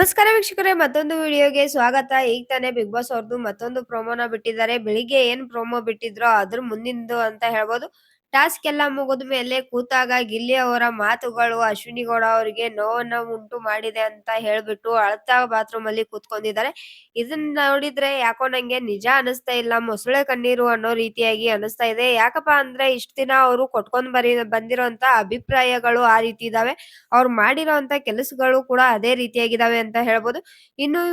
ನಮಸ್ಕಾರ ವೀಕ್ಷಕರೇ, ಮತ್ತೊಂದು ವಿಡಿಯೋಗೆ ಸ್ವಾಗತ. ಈಗ ತಾನೇ ಬಿಗ್ ಬಾಸ್ ಅವ್ರದ್ದು ಮತ್ತೊಂದು ಪ್ರೊಮೋನ ಬಿಟ್ಟಿದ್ದಾರೆ. ಬೆಳಿಗ್ಗೆ ಏನ್ ಪ್ರೊಮೋ ಬಿಟ್ಟಿದ್ರೋ ಅದ್ರ ಮುಂದಿಂದು ಅಂತ ಹೇಳ್ಬೋದು. ಟಾಸ್ಕ್ ಎಲ್ಲ ಮುಗಿದ ಮೇಲೆ ಕೂತಾಗ ಗಿಲ್ಲಿ ಅವರ ಮಾತುಗಳು ಅಶ್ವಿನಿ ಗೌಡ ಅವರಿಗೆ ನೋವನ್ನ ಉಂಟು ಮಾಡಿದೆ ಅಂತ ಹೇಳ್ಬಿಟ್ಟು ಅಳ್ತಾ ಬಾತ್ರೂಮ್ ಅಲ್ಲಿ ಕೂತ್ಕೊಂಡಿದ್ದಾರೆ. ಇದನ್ನ ನೋಡಿದ್ರೆ ಯಾಕೋ ನಂಗೆ ನಿಜ ಅನಿಸ್ತಾ ಇಲ್ಲ, ಮೊಸಳೆ ಕಣ್ಣೀರು ಅನ್ನೋ ರೀತಿಯಾಗಿ ಅನಿಸ್ತಾ ಇದೆ. ಯಾಕಪ್ಪ ಅಂದ್ರೆ ಇಷ್ಟ ದಿನ ಅವರು ಕೊಟ್ಕೊಂಡ್ ಬಂದಿರೋಂತ ಅಭಿಪ್ರಾಯಗಳು ಆ ರೀತಿ ಇದಾವೆ. ಅವ್ರು ಮಾಡಿರೋಂತ ಕೆಲಸಗಳು ಕೂಡ ಅದೇ ರೀತಿಯಾಗಿದ್ದಾವೆ ಅಂತ ಹೇಳ್ಬೋದು. ಇನ್ನು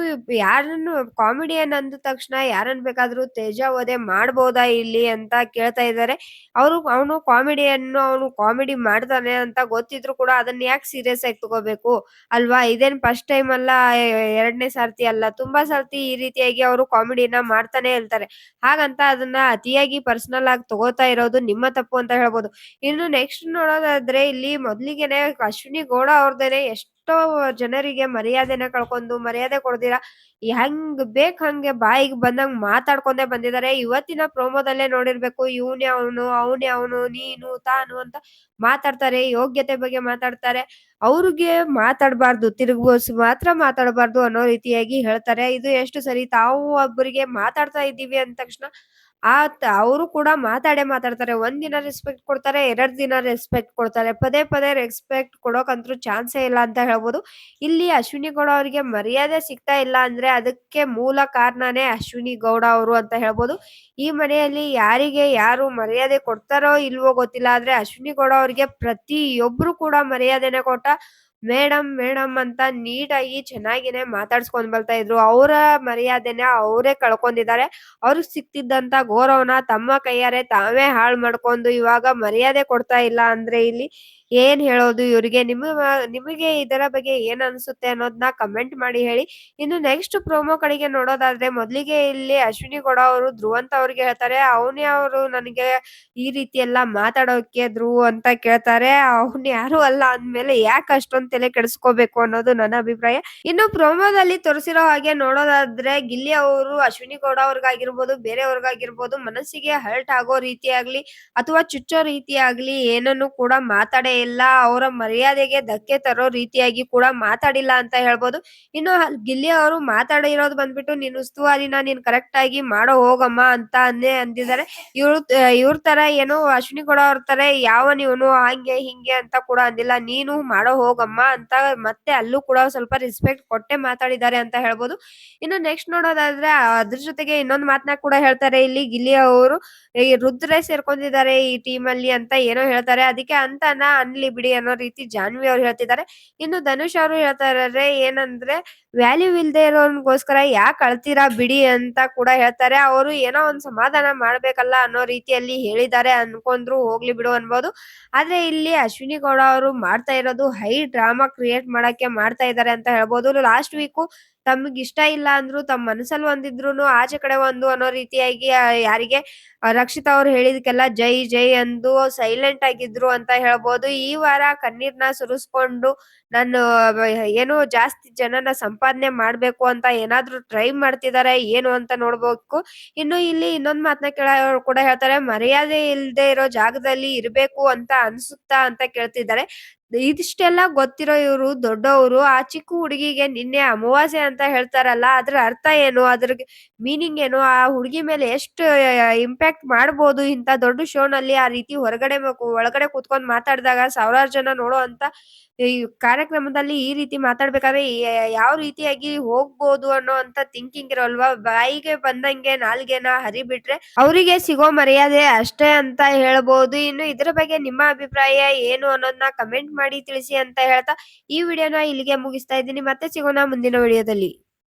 ಯಾರನ್ನು ಕಾಮಿಡಿಯನ್ ಅಂದ ತಕ್ಷಣ ಯಾರನ್ನ ಬೇಕಾದ್ರೂ ತೇಜಾವಧೆ ಮಾಡ್ಬೋದಾ ಇಲ್ಲಿ ಅಂತ ಕೇಳ್ತಾ ಇದ್ದಾರೆ. ಅವನು ಕಾಮಿಡಿಯನ್ನು, ಅವನು ಕಾಮಿಡಿ ಮಾಡ್ತಾನೆ ಅಂತ ಗೊತ್ತಿದ್ರು ಕೂಡ ಅದನ್ನ ಯಾಕೆ ಸೀರಿಯಸ್ ಆಗಿ ತಗೋಬೇಕು ಅಲ್ವಾ? ಇದೇನ್ ಫಸ್ಟ್ ಟೈಮ್ ಅಲ್ಲ, ಎರಡನೇ ಸರ್ತಿ ಅಲ್ಲ, ತುಂಬಾ ಸರ್ತಿ ಈ ರೀತಿಯಾಗಿ ಅವರು ಕಾಮಿಡಿನ ಮಾಡ್ತಾನೆ ಇರ್ತಾರೆ. ಹಾಗಂತ ಅದನ್ನ ಅತಿಯಾಗಿ ಪರ್ಸನಲ್ ಆಗಿ ತಗೋತಾ ಇರೋದು ನಿಮ್ಮ ತಪ್ಪು ಅಂತ ಹೇಳ್ಬೋದು. ಇನ್ನು ನೆಕ್ಸ್ಟ್ ನೋಡೋದಾದ್ರೆ ಇಲ್ಲಿ ಮೊದ್ಲಿಗೆನೆ ಅಶ್ವಿನಿ ಗೌಡ ಅವ್ರದೇನೆ ಎಷ್ಟೋ ಜನರಿಗೆ ಮರ್ಯಾದೆನ ಕಳ್ಕೊಂಡು ಮರ್ಯಾದೆ ಕೊಡ್ದಿರ ಹೆಂಗ್ ಬೇಕ್ ಹಂಗೆ ಬಾಯಿಗೆ ಬಂದಂಗ್ ಮಾತಾಡ್ಕೊಂಡೇ ಬಂದಿದ್ದಾರೆ. ಇವತ್ತಿನ ಪ್ರೋಮೋದಲ್ಲೇ ನೋಡಿರ್ಬೇಕು, ಇವ್ನೇ ಅವನು, ಅವನೇ ಅವನು, ನೀನು ತಾನು ಅಂತ ಮಾತಾಡ್ತಾರೆ. ಯೋಗ್ಯತೆ ಬಗ್ಗೆ ಮಾತಾಡ್ತಾರೆ. ಅವ್ರಿಗೆ ಮಾತಾಡ್ಬಾರ್ದು, ತಿರುಗ್ಬೋಸ್ ಮಾತ್ರ ಮಾತಾಡಬಾರ್ದು ಅನ್ನೋ ರೀತಿಯಾಗಿ ಹೇಳ್ತಾರೆ. ಇದು ಎಷ್ಟು ಸರಿ? ತಾವು ಒಬ್ಬರಿಗೆ ಮಾತಾಡ್ತಾ ಇದ್ದೀವಿ ಅಂದ ತಕ್ಷಣ ಅವರು ಕೂಡ ಮಾತಾಡೇ ಮಾತಾಡ್ತಾರೆ. ಒಂದ್ ದಿನ ರೆಸ್ಪೆಕ್ಟ್ ಕೊಡ್ತಾರೆ, 2 ದಿನ ರೆಸ್ಪೆಕ್ಟ್ ಕೊಡ್ತಾರೆ. ಪದೇ ಪದೇ ರೆಸ್ಪೆಕ್ಟ್ ಕೊಡೋಕಂತೂ ಚಾನ್ಸೇ ಇಲ್ಲ ಅಂತ ಹೇಳ್ಬೋದು. ಇಲ್ಲಿ ಅಶ್ವಿನಿ ಗೌಡ ಅವರಿಗೆ ಮರ್ಯಾದೆ ಸಿಗ್ತಾ ಇಲ್ಲ ಅಂದ್ರೆ ಅದಕ್ಕೆ ಮೂಲ ಕಾರಣನೇ ಅಶ್ವಿನಿ ಗೌಡ ಅವರು ಅಂತ ಹೇಳ್ಬೋದು. ಈ ಮನೆಯಲ್ಲಿ ಯಾರಿಗೆ ಯಾರು ಮರ್ಯಾದೆ ಕೊಡ್ತಾರೋ ಇಲ್ವೋ ಗೊತ್ತಿಲ್ಲ, ಆದ್ರೆ ಅಶ್ವಿನಿ ಗೌಡ ಅವರಿಗೆ ಪ್ರತಿಯೊಬ್ರು ಕೂಡ ಮರ್ಯಾದೆನೆ ಕೊಟ್ಟ ಮೇಡಮ್ ಮೇಡಮ್ ಅಂತ ನೀಟಾಗಿ ಚೆನ್ನಾಗಿನೇ ಮಾತಾಡ್ಸ್ಕೊಂಡ್ ಬರ್ತಾ ಇದ್ರು. ಅವರ ಮರ್ಯಾದೆನ ಅವರೇ ಕಳ್ಕೊಂಡಿದ್ದಾರೆ. ಅವ್ರಿಗೆ ಸಿಕ್ತಿದ್ದಂತ ಗೌರವನ ತಮ್ಮ ಕೈಯಾರೆ ತಾವೇ ಹಾಳು ಮಾಡ್ಕೊಂಡು ಇವಾಗ ಮರ್ಯಾದೆ ಕೊಡ್ತಾ ಇಲ್ಲ ಅಂದ್ರೆ ಇಲ್ಲಿ ಏನ್ ಹೇಳೋದು ಇವ್ರಿಗೆ? ನಿಮಗೆ ಇದರ ಬಗ್ಗೆ ಏನ್ ಅನ್ಸುತ್ತೆ ಅನ್ನೋದನ್ನ ಕಮೆಂಟ್ ಮಾಡಿ ಹೇಳಿ. ಇನ್ನು ನೆಕ್ಸ್ಟ್ ಪ್ರೋಮೋ ಕಡೆಗೆ ನೋಡೋದಾದ್ರೆ ಮೊದ್ಲಿಗೆ ಇಲ್ಲಿ ಅಶ್ವಿನಿ ಗೌಡ ಅವರು ಧ್ರುವಂತ ಅವ್ರಿಗೆ ಹೇಳ್ತಾರೆ, ಅವನೇ ಅವರು ನನಗೆ ಈ ರೀತಿ ಎಲ್ಲ ಮಾತಾಡೋಕೆ ಧ್ರುವ್ ಅಂತ ಕೇಳ್ತಾರೆ. ಅವ್ನ್ ಯಾರು ಅಲ್ಲ ಅಂದ್ಮೇಲೆ ಯಾಕೆ ಅಷ್ಟೊಂದ್ ತಲೆ ಕೆಡಿಸ್ಕೋಬೇಕು ಅನ್ನೋದು ನನ್ನ ಅಭಿಪ್ರಾಯ. ಇನ್ನು ಪ್ರೋಮೋದಲ್ಲಿ ತೋರಿಸಿರೋ ಹಾಗೆ ನೋಡೋದಾದ್ರೆ ಗಿಲ್ಲಿ ಅವರು ಅಶ್ವಿನಿ ಗೌಡ ಅವ್ರಿಗಾಗಿರ್ಬೋದು, ಬೇರೆಯವ್ರಿಗಾಗಿರ್ಬೋದು ಮನಸ್ಸಿಗೆ ಹರ್ಟ್ ಆಗೋ ರೀತಿ ಆಗ್ಲಿ ಅಥವಾ ಚುಚ್ಚೋ ರೀತಿ ಆಗ್ಲಿ ಏನನ್ನು ಕೂಡ ಮಾತಾಡೇ ಇಲ್ಲ. ಅವರ ಮರ್ಯಾದೆಗೆ ಧಕ್ಕೆ ತರೋ ರೀತಿಯಾಗಿ ಕೂಡ ಮಾತಾಡಿಲ್ಲ ಅಂತ ಹೇಳ್ಬೋದು. ಇನ್ನು ಗಿಲ್ಲಿ ಅವರು ಮಾತಾಡಿರೋದು ಬಂದ್ಬಿಟ್ಟು, ನೀನ್ ಉಸ್ತುವಾರಿನ ನೀನ್ ಕರೆಕ್ಟ್ ಆಗಿ ಮಾಡೋ ಹೋಗಮ್ಮ ಅಂತ ಅಂದಿದ್ದಾರೆ. ಇವ್ರ ತರ ಏನೋ ಅಶ್ವಿನಿ ಗೌಡ ಅವ್ರ ತರ ಯಾವನ್ ಇವನು ಹಂಗೆ ಹಿಂಗೆ ಅಂತ ಕೂಡ ಅಂದಿಲ್ಲ. ನೀನು ಮಾಡೋ ಹೋಗಮ್ಮ ಅಂತ ಮತ್ತೆ ಅಲ್ಲೂ ಕೂಡ ಸ್ವಲ್ಪ ರೆಸ್ಪೆಕ್ಟ್ ಕೊಟ್ಟೆ ಮಾತಾಡಿದ್ದಾರೆ ಅಂತ ಹೇಳ್ಬೋದು. ಇನ್ನು ನೆಕ್ಸ್ಟ್ ನೋಡೋದಾದ್ರೆ ಅದ್ರ ಜೊತೆಗೆ ಇನ್ನೊಂದು ಮಾತನ್ನ ಕೂಡ ಹೇಳ್ತಾರೆ ಇಲ್ಲಿ ಗಿಲ್ಲಿ ಅವರು, ಈ ರುದ್ರೇ ಸೇರ್ಕೊಂಡಿದ್ದಾರೆ ಈ ಟೀಮ್ ಅಲ್ಲಿ ಅಂತ ಏನೋ ಹೇಳ್ತಾರೆ. ಅದಕ್ಕೆ ಅಂತಾನ ಅನ್ಲಿ ಬಿಡಿ ಅನ್ನೋ ರೀತಿ ಜಾನ್ವಿ ಅವ್ರು ಹೇಳ್ತಿದ್ದಾರೆ. ಇನ್ನು ಧನುಷ್ ಅವರು ಹೇಳ್ತಾ ಇದಾರೆ ಏನಂದ್ರೆ, ವ್ಯಾಲ್ಯೂ ಇಲ್ದೇ ಇರೋನ್ಗೋಸ್ಕರ ಯಾಕೆ ಅಳ್ತೀರಾ ಬಿಡಿ ಅಂತ ಕೂಡ ಹೇಳ್ತಾರೆ. ಅವರು ಏನೋ ಒಂದ್ ಸಮಾಧಾನ ಮಾಡ್ಬೇಕಲ್ಲ ಅನ್ನೋ ರೀತಿಯಲ್ಲಿ ಹೇಳಿದ್ದಾರೆ ಅನ್ಕೊಂಡ್ರು ಹೋಗ್ಲಿ ಬಿಡು ಅನ್ಬೋದು. ಆದ್ರೆ ಇಲ್ಲಿ ಅಶ್ವಿನಿ ಗೌಡ ಅವರು ಮಾಡ್ತಾ ಇರೋದು ಹೈ ಡ್ರಾಮಾ ಕ್ರಿಯೇಟ್ ಮಾಡಕ್ಕೆ ಮಾಡ್ತಾ ಇದ್ದಾರೆ ಅಂತ ಹೇಳ್ಬೋದು. ಲಾಸ್ಟ್ ವೀಕು ತಮ್ಗ್ ಇಷ್ಟ ಇಲ್ಲ ಅಂದ್ರು ತಮ್ಮ ಮನಸ್ಸಲ್ಲಿ ಒಂದಿದ್ರುನು ಆಚೆ ಕಡೆ ಒಂದು ಅನ್ನೋ ರೀತಿಯಾಗಿ ಯಾರಿಗೆ ರಕ್ಷಿತಾ ಅವ್ರು ಹೇಳಿದಕ್ಕೆಲ್ಲ ಜೈ ಜೈ ಅಂದು ಸೈಲೆಂಟ್ ಆಗಿದ್ರು ಅಂತ ಹೇಳ್ಬೋದು. ಈ ವಾರ ಕಣ್ಣೀರ್ನ ಸುರಿಸ್ಕೊಂಡು ನಾನು ಏನೋ ಜಾಸ್ತಿ ಜನನ ಸಂಪಾದನೆ ಮಾಡ್ಬೇಕು ಅಂತ ಏನಾದ್ರು ಟ್ರೈ ಮಾಡ್ತಿದಾರೆ ಏನು ಅಂತ ನೋಡ್ಬೇಕು. ಇನ್ನು ಇಲ್ಲಿ ಇನ್ನೊಂದ್ ಮಾತನ್ನ ಕೂಡ ಹೇಳ್ತಾರೆ, ಮರ್ಯಾದೆ ಇಲ್ದೇ ಇರೋ ಜಾಗದಲ್ಲಿ ಇರ್ಬೇಕು ಅಂತ ಅನ್ಸುತ್ತಾ ಅಂತ ಕೇಳ್ತಿದ್ದಾರೆ. ಇದಿಷ್ಟೆಲ್ಲ ಗೊತ್ತಿರೋ ಇವ್ರು ದೊಡ್ಡವರು ಆ ಚಿಕ್ಕ ಹುಡುಗಿಗೆ ನಿನ್ನೆ ಅಮಾವಾಸ್ಯೆ ಅಂತ ಹೇಳ್ತಾರಲ್ಲ, ಅದ್ರ ಅರ್ಥ ಏನು? ಅದ್ರ ಮೀನಿಂಗ್ ಏನು? ಆ ಹುಡುಗಿ ಮೇಲೆ ಎಷ್ಟು ಇಂಪ್ಯಾಕ್ಟ್ ಮಾಡ್ಬೋದು ಇಂತ ದೊಡ್ಡ ಶೋನಲ್ಲಿ ಆ ರೀತಿ ಒಳಗಡೆ ಕೂತ್ಕೊಂಡ್ ಮಾತಾಡಿದಾಗ ಸಾವಿರಾರು ಜನ ನೋಡೋ ಅಂತ ಈ ಕಾರ್ಯಕ್ರಮದಲ್ಲಿ ಈ ರೀತಿ ಮಾತಾಡ್ಬೇಕಾದ್ರೆ ಯಾವ ರೀತಿಯಾಗಿ ಹೋಗ್ಬೋದು ಅನ್ನೋ ಅಂತ ಥಿಂಕಿಂಗ್ ಇರೋಲ್ವಾ? ಬಾಯಿಗೆ ಬಂದಂಗೆ ನಾಲ್ಗೆನ ಹರಿಬಿಟ್ರೆ ಅವರಿಗೆ ಸಿಗೋ ಮರ್ಯಾದೆ ಅಷ್ಟೇ ಅಂತ ಹೇಳ್ಬೋದು. ಇನ್ನು ಇದ್ರ ಬಗ್ಗೆ ನಿಮ್ಮ ಅಭಿಪ್ರಾಯ ಏನು ಅನ್ನೋದನ್ನ ಕಮೆಂಟ್ ಮಾಡಿ ತಿಳಿಸಿ ಅಂತ ಹೇಳ್ತಾ ಈ ವಿಡಿಯೋನ ಇಲ್ಲಿಗೆ ಮುಗಿಸ್ತಾ ಇದ್ದೀನಿ. ಮತ್ತೆ ಸಿಗೋಣ ಮುಂದಿನ ವಿಡಿಯೋದಲ್ಲಿ.